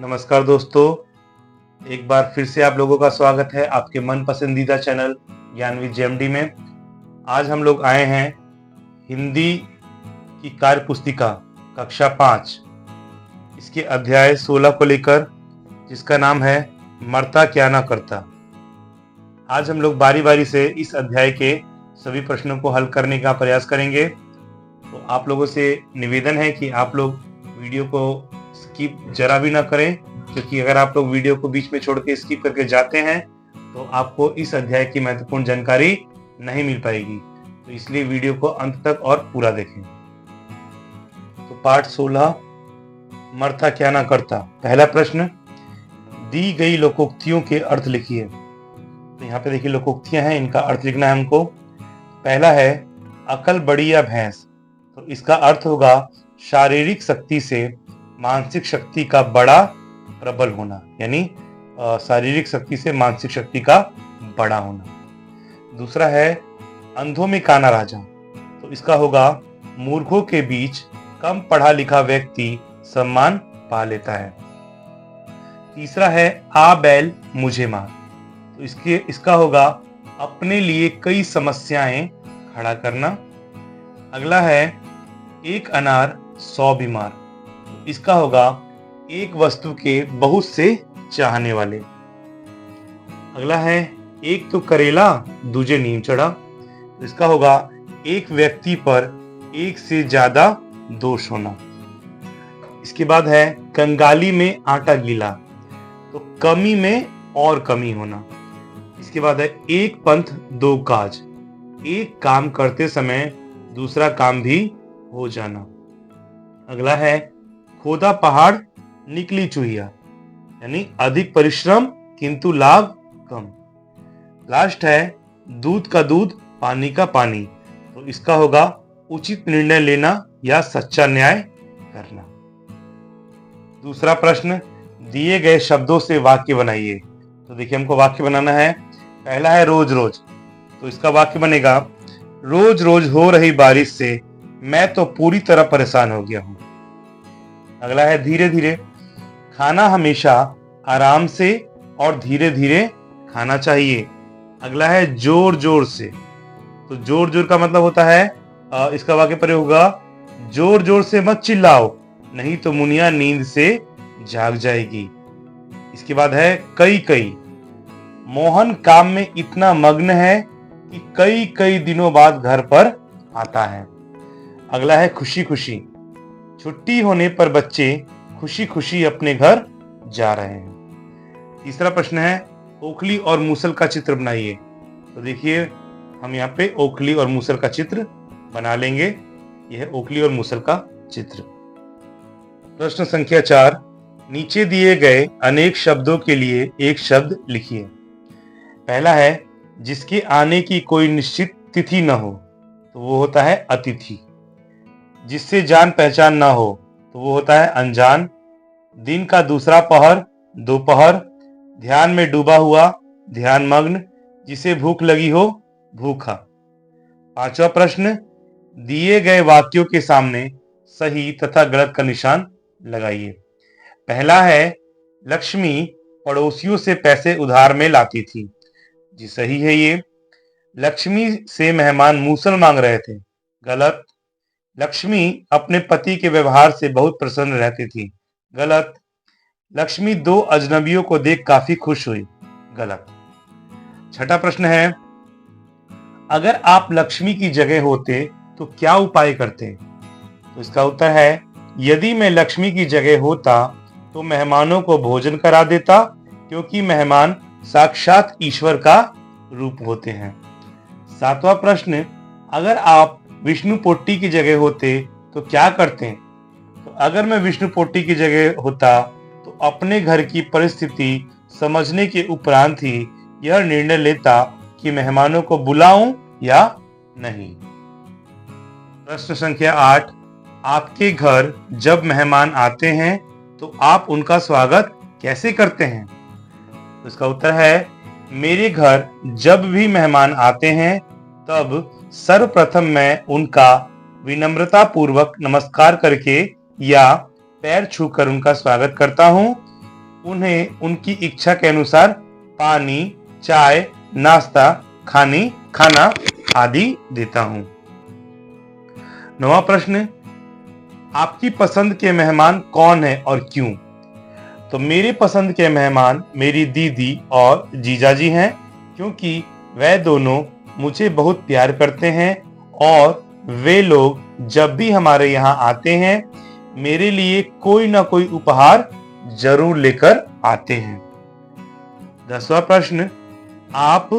नमस्कार दोस्तों, एक बार फिर से आप लोगों का स्वागत है आपके मन पसंदीदा चैनल ज्ञान विद जेएमडी में। आज हम लोग आए हैं हिंदी की कार्य पुस्तिका कक्षा 5 इसके अध्याय 16 को लेकर, जिसका नाम है मरता क्या ना करता। आज हम लोग बारी बारी से इस अध्याय के सभी प्रश्नों को हल करने का प्रयास करेंगे। तो आप लोगों से निवेदन है कि आप लोग वीडियो को स्किप जरा भी ना करें, क्योंकि अगर आप लोग वीडियो को बीच में छोड़ के स्किप करके जाते हैं तो आपको इस अध्याय की महत्वपूर्ण जानकारी नहीं मिल पाएगी। तो इसलिए वीडियो को अंत तक और पूरा देखें। तो पाठ 16 मरता क्या ना करता। पहला प्रश्न, दी गई लोकोक्तियों के अर्थ लिखिए। तो यहाँ पे देखिए लोकोक्तियां हैं, इनका अर्थ लिखना है हमको। पहला है अकल बड़ी या भैंस। तो इसका अर्थ होगा शारीरिक शक्ति से मानसिक शक्ति का बड़ा प्रबल होना, यानी शारीरिक शक्ति से मानसिक शक्ति का बड़ा होना। दूसरा है अंधों में काना राजा। तो इसका होगा मूर्खों के बीच कम पढ़ा लिखा व्यक्ति सम्मान पा लेता है। तीसरा है आ बैल मुझे मार। तो इसका होगा अपने लिए कई समस्याएं खड़ा करना। अगला है एक अनार 100 बीमार। इसका होगा एक वस्तु के बहुत से चाहने वाले। अगला है एक तो करेला दूजे नीम चढ़ा। इसका होगा एक व्यक्ति पर एक से ज्यादा दोष होना। इसके बाद है कंगाली में आटा गीला। तो कमी में और कमी होना। इसके बाद है एक पंथ दो काज। एक काम करते समय दूसरा काम भी हो जाना। अगला है खोदा पहाड़ निकली चूहिया, यानी अधिक परिश्रम किंतु लाभ कम। लास्ट है दूध का दूध पानी का पानी। तो इसका होगा उचित निर्णय लेना या सच्चा न्याय करना। दूसरा प्रश्न, दिए गए शब्दों से वाक्य बनाइए। तो देखिए हमको वाक्य बनाना है। पहला है रोज रोज। तो इसका वाक्य बनेगा रोज रोज हो रही बारिश से मैं तो पूरी तरह परेशान हो गया हूं। अगला है धीरे धीरे। खाना हमेशा आराम से और धीरे धीरे खाना चाहिए। अगला है जोर जोर से। तो जोर जोर का मतलब होता है इसका वाक्य प्रयोग होगा जोर जोर से मत चिल्लाओ, नहीं तो मुनिया नींद से जाग जाएगी। इसके बाद है कई कई। मोहन काम में इतना मग्न है कि कई कई दिनों बाद घर पर आता है। अगला है खुशी खुशी। छुट्टी होने पर बच्चे खुशी खुशी अपने घर जा रहे हैं। तीसरा प्रश्न है ओखली और मूसल का चित्र बनाइए। तो देखिए हम यहाँ पे ओखली और मूसल का चित्र बना लेंगे। यह है ओखली और मूसल का चित्र। प्रश्न संख्या 4, नीचे दिए गए अनेक शब्दों के लिए एक शब्द लिखिए। पहला है जिसके आने की कोई निश्चित तिथि न हो, तो वो होता है अतिथि। जिससे जान पहचान ना हो, तो वो होता है अनजान। दिन का दूसरा पहर दोपहर। ध्यान में डूबा हुआ ध्यानमग्न। जिसे भूख लगी हो भूखा। पांचवा प्रश्न, दिए गए वाक्यों के सामने सही तथा गलत का निशान लगाइए। पहला है लक्ष्मी पड़ोसियों से पैसे उधार में लाती थी। जी सही है ये। लक्ष्मी से मेहमान मूसल मांग रहे थे। गलत। लक्ष्मी अपने पति के व्यवहार से बहुत प्रसन्न रहती थी। गलत। लक्ष्मी दो अजनबियों को देख काफी खुश हुई। गलत। छठा प्रश्न है अगर आप लक्ष्मी की जगह होते तो क्या उपाय करते। तो इसका उत्तर है यदि मैं लक्ष्मी की जगह होता तो मेहमानों को भोजन करा देता, क्योंकि मेहमान साक्षात ईश्वर का रूप होते हैं। सातवां प्रश्न, अगर आप विष्णु पोट्टी की जगह होते तो क्या करते। तो अगर मैं विष्णु पोट्टी की जगह होता तो अपने घर की परिस्थिति समझने के उपरांत ही यह निर्णय लेता कि मेहमानों को बुलाऊं या नहीं। प्रश्न संख्या 8, आपके घर जब मेहमान आते हैं तो आप उनका स्वागत कैसे करते हैं। तो इसका उत्तर है मेरे घर जब भी मेहमान आते हैं तब सर्वप्रथम मैं उनका विनम्रता पूर्वक नमस्कार करके या पैर छूकर उनका स्वागत करता हूं। उन्हें उनकी इच्छा के अनुसार पानी, चाय, नाश्ता, खाना आदि देता हूं। 9वां प्रश्न, आपकी पसंद के मेहमान कौन है और क्यों? तो मेरे पसंद के मेहमान मेरी दीदी और जीजाजी हैं, क्योंकि वह दोनों मुझे बहुत प्यार करते हैं और वे लोग जब भी हमारे यहाँ आते हैं मेरे लिए कोई ना कोई उपहार जरूर लेकर आते हैं। 10वां प्रश्न, आप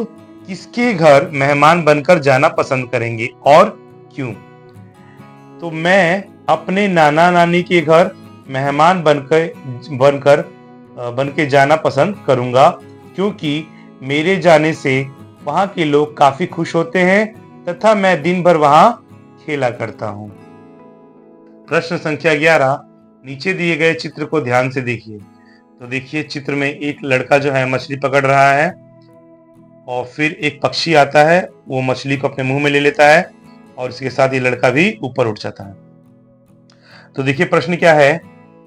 किसके घर मेहमान बनकर जाना पसंद करेंगे और क्यों? तो मैं अपने नाना नानी के घर मेहमान बन के जाना पसंद करूंगा, क्योंकि मेरे जाने से वहां के लोग काफी खुश होते हैं तथा मैं दिन भर वहां खेला करता हूं। प्रश्न संख्या 11, नीचे दिए गए चित्र को ध्यान से देखिए। तो देखिए चित्र में एक लड़का जो है मछली पकड़ रहा है और फिर एक पक्षी आता है, वो मछली को अपने मुंह में ले लेता है और इसके साथ ये लड़का भी ऊपर उठ जाता है। तो देखिए प्रश्न क्या है,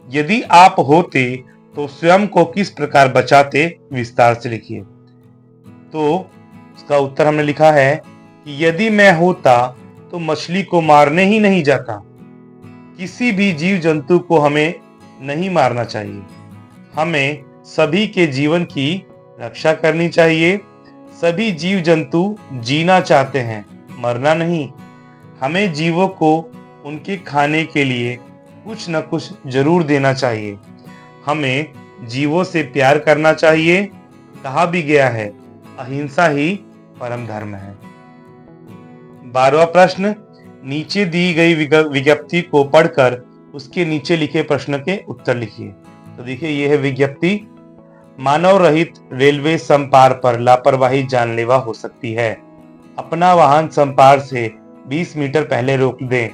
यदि आप होते तो स्वयं को किस प्रकार बचाते, विस्तार से लिखिए। तो उसका उत्तर हमने लिखा है कि यदि मैं होता तो मछली को मारने ही नहीं जाता। किसी भी जीव जंतु को हमें नहीं मारना चाहिए। हमें सभी के जीवन की रक्षा करनी चाहिए। सभी जीव जंतु जीना चाहते हैं, मरना नहीं। हमें जीवों को उनके खाने के लिए कुछ न कुछ जरूर देना चाहिए। हमें जीवों से प्यार करना चाहिए। कहा भी गया है, अहिंसा ही परम धर्म है। 12वां प्रश्न, नीचे दी गई विज्ञप्ति को पढ़कर उसके नीचे लिखे प्रश्न के उत्तर लिखिए। तो देखिए यह है विज्ञप्ति, मानव रहित रेलवे संपार पर लापरवाही जानलेवा हो सकती है। अपना वाहन संपार से 20 मीटर पहले रोक दें।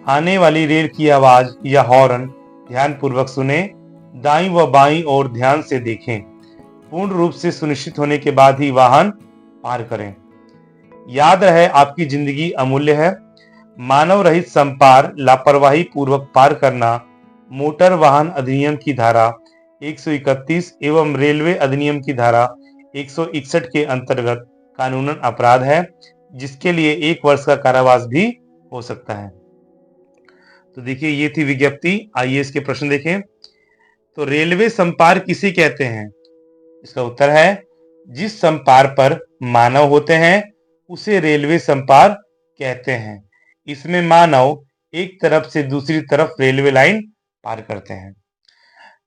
आने वाली रेल की आवाज या हॉर्न ध्यानपूर्वक सुने। दाईं व बाईं ओर ध्यान से देखें। पूर्ण रूप से सुनिश्चित होने के बाद ही वाहन पार करें। याद रहे, आपकी जिंदगी अमूल्य है। मानव रहित संपार लापरवाही पूर्वक पार करना मोटर वाहन अधिनियम की धारा 131 एवं रेलवे अधिनियम की धारा 161 के अंतर्गत कानूनन अपराध है, जिसके लिए 1 वर्ष का कारावास भी हो सकता है। तो देखिए ये थी विज्ञप्ति। आइए इसके प्रश्न देखें। तो रेलवे संपार किसे कहते हैं? इसका उत्तर है, जिस संपार पर मानव होते हैं उसे रेलवे संपार कहते हैं। इसमें मानव एक तरफ से दूसरी तरफ रेलवे लाइन पार करते हैं।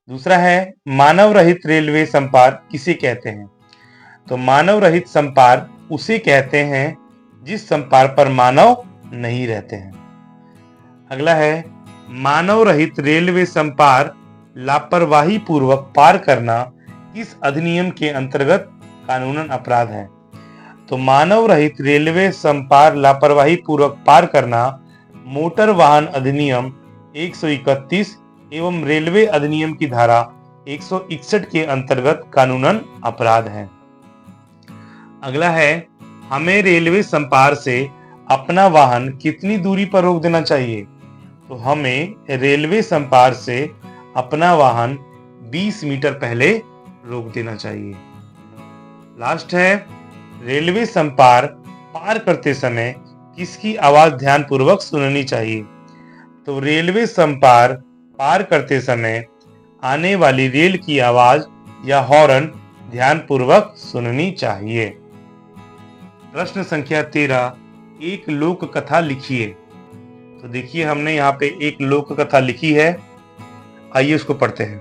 दूसरा है, मानव रहित रेलवे संपार किसे कहते हैं? तो मानव रहित संपार उसे कहते हैं जिस संपार पर मानव नहीं रहते हैं। अगला है, मानव रहित रेलवे संपार लापरवाही पूर्वक पार करना किस अधिनियम के अंतर्गत कानूनन अपराध है? तो मानव रहित रेलवे संपार लापरवाही पूर्वक पार करना मोटर वाहन अधिनियम 131 एवं रेलवे अधिनियम की धारा 161 के अंतर्गत कानूनन अपराध है। अगला है, हमें रेलवे संपार से अपना वाहन कितनी दूरी पर रोक देना चाहिए? तो हमें रेलवे संपार से अपना वाहन 20 मीटर पहले रोक देना चाहिए। लास्ट है, रेलवे संपार पार करते समय किसकी आवाज ध्यानपूर्वक सुननी चाहिए? तो रेलवे संपार पार करते समय आने वाली रेल की आवाज या हॉर्न ध्यानपूर्वक सुननी चाहिए। प्रश्न संख्या 13, एक लोक कथा लिखिए। तो देखिए हमने यहाँ पे एक लोक कथा लिखी है, आइए उसको पढ़ते हैं।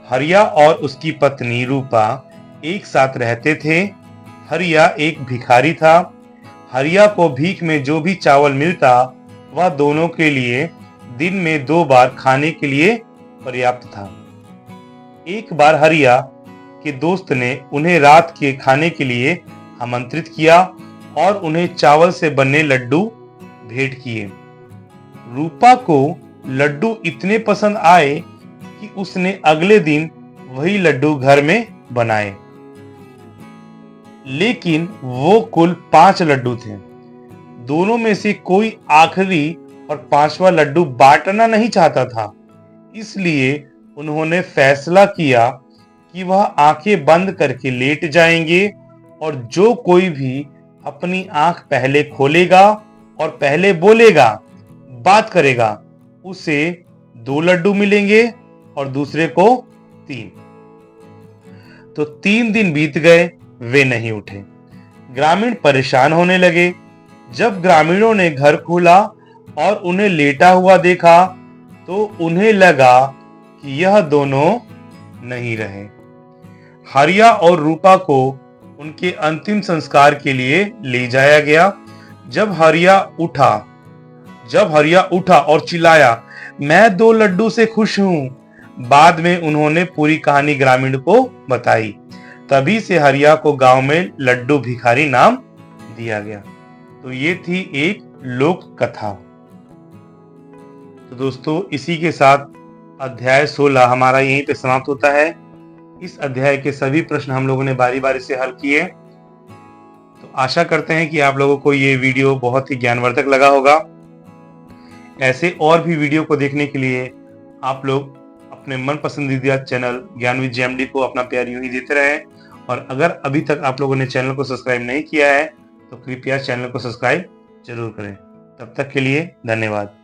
हरिया और उसकी पत्नी रूपा एक साथ रहते थे। हरिया एक भिखारी था। हरिया को भीख में जो भी चावल मिलता वह दोनों के लिए दिन में 2 बार खाने के लिए पर्याप्त था। एक बार हरिया के दोस्त ने उन्हें रात के खाने के लिए आमंत्रित किया और उन्हें चावल से बने लड्डू भेंट किए। रूपा को लड्डू इतने पसंद आए कि उसने अगले दिन वही लड्डू घर में बनाए, लेकिन वो कुल 5 लड्डू थे। दोनों में से कोई आखिरी और 5वां लड्डू बांटना नहीं चाहता था, इसलिए उन्होंने फैसला किया कि वह आंखें बंद करके लेट जाएंगे और जो कोई भी अपनी आंख पहले खोलेगा और पहले बोलेगा, बात करेगा, उसे 2 लड्डू मिलेंगे और दूसरे को 3। तो 3 दिन बीत गए, वे नहीं उठे। ग्रामीण परेशान होने लगे। जब ग्रामीणों ने घर खोला और उन्हें लेटा हुआ देखा तो उन्हें लगा कि यह दोनों नहीं रहे। हरिया और रूपा को उनके अंतिम संस्कार के लिए ले जाया गया। जब हरिया उठा और चिल्लाया, मैं 2 लड्डू से खुश हूं। बाद में उन्होंने पूरी कहानी ग्रामीण को बताई। तभी से हरिया को गांव में लड्डू भिखारी नाम दिया गया। तो ये थी एक लोक कथा। तो दोस्तों, इसी के साथ अध्याय 16 हमारा यहीं पे समाप्त होता है। इस अध्याय के सभी प्रश्न हम लोगों ने बारी बारी से हल किए। तो आशा करते हैं कि आप लोगों को ये वीडियो बहुत ही ज्ञानवर्धक लगा होगा। ऐसे और भी वीडियो को देखने के लिए आप लोग अपने मन पसंदीदा चैनल ज्ञान विद जेएमडी को अपना प्यार यूं ही देते रहें। और अगर अभी तक आप लोगों ने चैनल को सब्सक्राइब नहीं किया है तो कृपया चैनल को सब्सक्राइब जरूर करें। तब तक के लिए धन्यवाद।